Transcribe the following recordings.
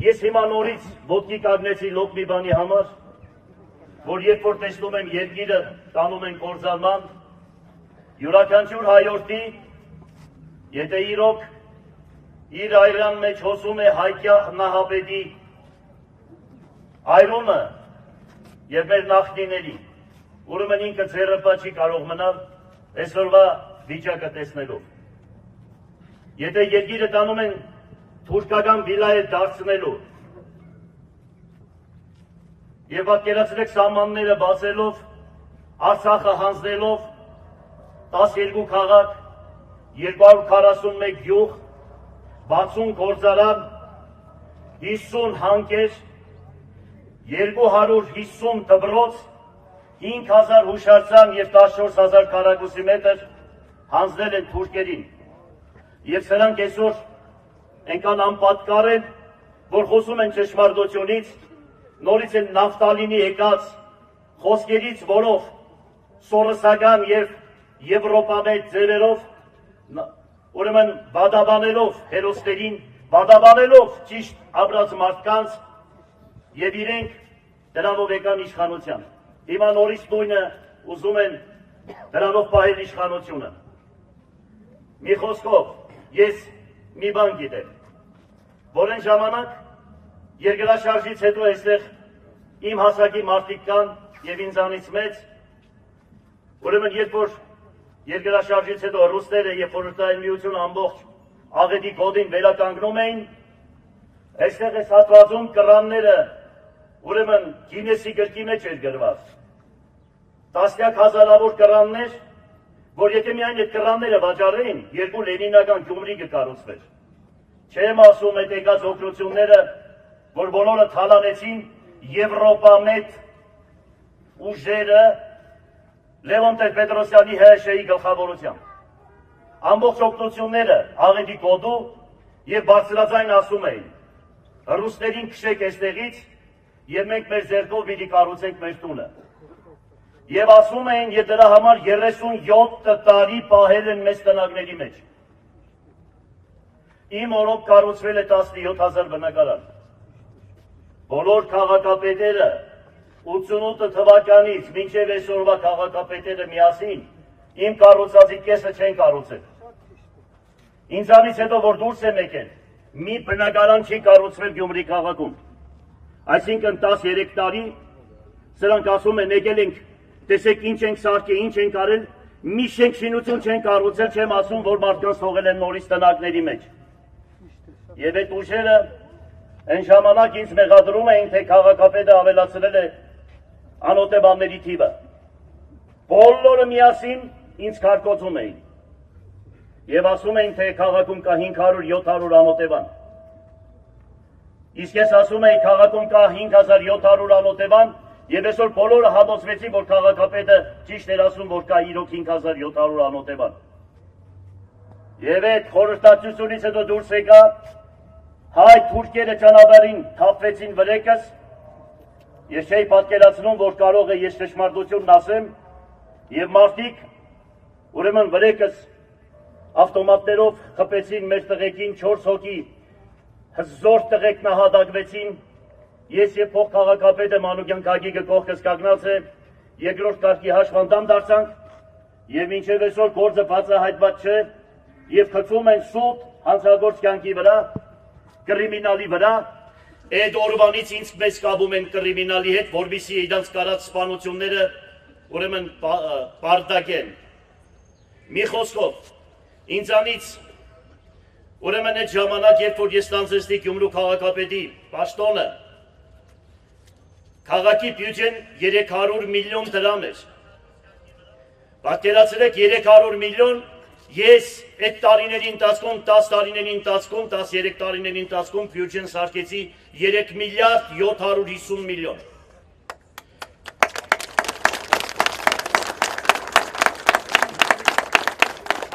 Ես հիմա նորից ոտքի կանգնեցի լոկ մի բանի համար, որ երբ որ տեսնում եմ երկիրը տանում են կործանման, յուրաքանչյուր հայորդի, եթե իրոք իր այրան մեջ հոսում է Հայկյա Նահապետի այրումը և մեր նախնիների, ուրեմն ինքը ձեռնպա չի կարող մնալ այսօրվա վիճակը տեսնելով։ Եթե երկիրը տանում են թուրքական վիլայետ դարձնելու և պատկերացրեք սահմանները բացելով, Արցախը հանձնելով 12 քաղաք, 241 գյուղ, 60 գործարան, 50 հանքեր, 250 դպրոց, 5000 հուշարձան և 14000 քառակուսի մետր հանձնել են թուրքերին։ Եվ սրանք այսօր այնքան անպատկառ են, որ խոսում են ճշմարտությունից, նորից են նավթալինի եկած խոսքերից, որով սորոսական և եվրոպամետ ձևերով, ուրեմն բադաբանելով հերոսներին, բադաբանելով ճիշտ ապրած մարդկանց և իրենք դրանով եկան իշխանության։ Հիմա նորից նույնը ուզում են դրանով պահել իշխանությունը։ Մի խոսքով, ես մի բան գիտեմ, որ այն ժամանակ երկրաշարժից հետո այստեղ իմ հասակի մարդիկ կան և ինձանից մեծ, ուրեմն երբ որ երկրաշարժից հետո ռուսները և Խորհրդային Միությունը ամբողջ աղետի գոտին վերականգնում էին, այստեղ այս հատվածում կռանները, ուրեմն Գինեսի գրքի մեջ էր գրված, տասնյակ հազարավոր կռաններ, որ եթե միայն այդ կռանները վաճառեին, 2 լենինական Գյումրի կկառուցվեր։ Չեմ ասում այդ եկած օգնությունները, որ բոլորը թալանեցին եվրոպամետ ուժերը Լևոն Տեր-Պետրոսյանի ՀՀՇ-ի գլխավորությամբ։ Ամբողջ օգնությունները աղետի գոտու և բարձրաձայն ասում էին, ռուսներին քշեք այստեղից և մենք մեր ձեռքով պիտի կառուցենք մեր տունը։ Եվ ասում էին, և դրա համար 37 տարի պահել են մեզ տնակների մեջ։ Իմ օրոք կառուցվել է 17000 բնակարան։ Բոլոր քաղաքապետերը 88 թվականից մինչև այսօրվա քաղաքապետերը միասին իմ կառուցածի կեսը չեն կառուցել։ Ինձանից հետո որ դուրս եմ եկել, մի բնակարան չի կառուցվել Գյումրի քաղաքում։ Այսինքն 13 տարի սրանք ասում են եկել ենք, տեսեք ինչ ենք սարքել, ինչ ենք արել, մի շենք շինություն չեն կառուցել, չեմ ասում, որ մարդկանց թողել են նորից տնակների մեջ։ Եվ այդ ուժերը այն ժամանակ ինձ մեղադրում էին, թե քաղաքապետը ավելացրել է անօտեբանների թիվը։ Բոլորը միասին ինձ քարկոծում էին և ասում էին, թե քաղաքում կա 500-700 անօտեբան։ Իսկ ես ասում էի, քաղաքում կա 5700 անօտեբան և այսօր բոլորը համոզվեցին, որ քաղաքապետը ճիշտ էր ասում, որ կա իրոք 5700 անօտեբան։ Եվ այդ խորհրդատվությունից հետո դուրս եկա, հայ թուրքերը ճանապարհին թափվեցին վրեկս, ես չէի պատկերացնում, որ կարող է ես ճշմարտությունն ասեմ, և մարդիկ, ուրեմն վրեկս ավտոմատներով խփեցին մեր տղեկին, 4 հոգի հզոր տղեկ նահատակվեցին, ես և փոխքաղաքապետը Մանուկյան Գագիկը կողքս կանգնած է, երկրորդ կարգի հաշվանդամ դարձանք, և մինչև այսօր գործը բացահայտված չէ, և խփում են սուտ հանցագործ կյանքի վրա, կրիմինալի վրա, այդ օրվանից ինձ մեզ կապում են կրիմինալի հետ, որպեսզի իրանց կարած սպանությունները ուրեմն պարտակեն։ Մի խոսքով, ինձանից ուրեմն այդ ժամանակ, երբ որ ես ստանձնեցի Գյումրու քաղաքապետի պաշտոնը, քաղաքի բյուջեն 300 միլիոն դրամ էր։ Պատկերացրեք 300 միլիոն, ես այդ տարիների ընթացքում, 10 տարիների ընթացքում, 13 տարիների ընթացքում բյուջեն սարքեցի 3 միլիարդ 750 միլիոն։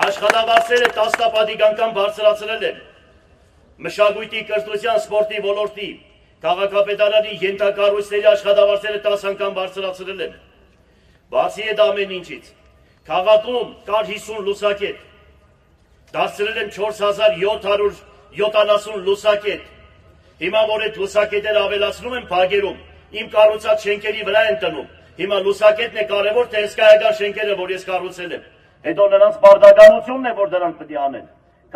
Աշխատավարձերը տասնապատիկ անգամ բարձրացրել են մշակույթի, կրթության, սպորտի ոլորտի, քաղաքապետարանի ենթակառույցների աշխատավարձերը 10 անգամ բարձրացրել են։ Բացի այդ ամեն ինչից, քաղաքում կար 50 լուսակետ, դարձրել են 4770 լուսակետ Հիմա որ այդ լուսակետերը ավելացնում են փագերում, իմ կառուցած շենքերի վրա են տնում։ Հիմա լուսակետն է կարևոր, թե հսկայական շենքերը, որ ես կառուցել եմ։ Հետո նրանց բարդականությունն է, որ դրանք պետք է անեն։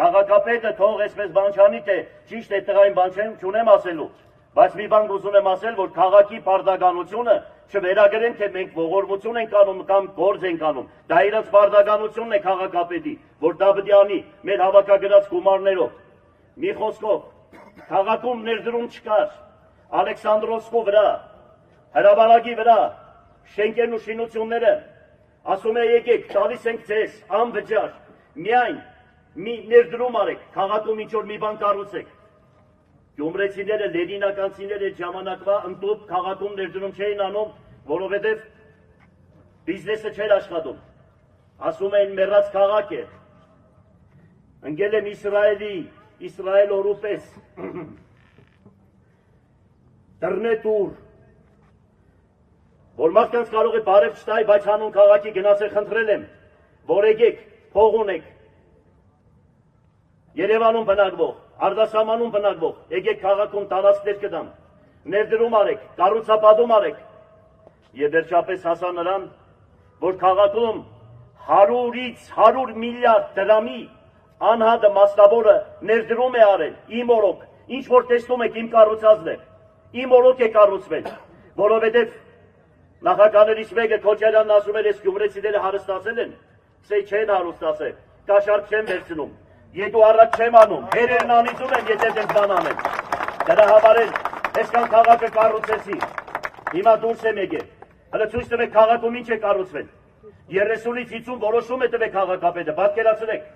Քաղաքապետը թող այսպես բան չանի, թե ճիշտ է տղային բան չունեմ ասելու, բայց մի բան ուզում եմ ասել, որ քաղաքի բարդականությունը չվերագրեն, թե մենք ողորմություն ենք անում կամ գործ ենք անում։ Դա իրենց բարդականությունն է քաղաքապետի, որ դա պետք է անի մեր հավաքագրած գումարներով։ Մի խոսքով, քաղաքում ներդրում չկար, Ալեքսանդրովսկու վրա, հրապարակի վրա, շենքերն ու շինությունները, ասում է եկեք, տալիս ենք ձեզ, անվճար, միայն մի ներդրում արեք, քաղաքում ինչ-որ մի բան կառուցեք։ Գյումրեցիները, լենինականցիները այդ ժամանակվա ընդդուպ քաղաքում ներդրում չէին անում, որովհետև բիզնեսը չէր աշխատում։ Ասում էին մեռած քաղաք է։ Ընկել եմ Իսրայել օրուպես, դռնե տուր, որ մարդկանց կարող է բարև չտայի, բայց հանուն քաղաքի գնացել խնդրել եմ, որ եկեք, փող ունեք, Երևանում բնակվող, Արտասահմանում բնակվող, եկեք քաղաքում տարածքներ կտամ, ներդրում արեք, կառուցապատում արեք, եւ վերջապես հասա նրան, որ քաղաքում 100-ից 100 միլիարդ դրամի անհատը մասնավորը ներդրում է արել, իմ օրոք, ինչ որ տեսնում եք իմ կառուցածն է, իմ օրոք է կառուցվել, որովհետև նախագահներից մեկը Քոչարյանն ասում էր, ես գյումրեցիները հարստացել են, սե չեն հարստացել, կաշառք չեն վերցնում, Եդու առաջ չեմ անում, հերերն անիծում են, եթե դեմ բան անեմ։ Դրա համար էլ այսքան քաղաքը կառուցեցի։ Հիմա դուրս եմ եկել։ Հələ ցույց տվեք քաղաքում ինչ է կառուցվել։ 30-ից 50 որոշում է տվել քաղաքապետը, պատկերացրեք։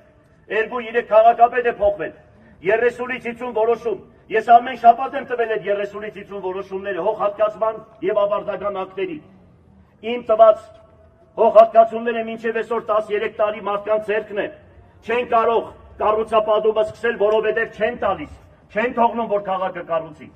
2-3 քաղաքապետ է փոխվել։ 30-ից 50 որոշում։ Ես ամեն շաբաթ եմ տվել այդ 30-ից 50 որոշումները հողհատկացման եւ ավարտական ակտերի։ Իմ տված հողհատկացումները մինչեւ այսօր 13 տարի մարդկանց ձեռքն է։ Չեն կարող կառուցապատումը սկսել, որովհետև չեն տալիս, չեն թողնում, որ քաղաքը կառուցի։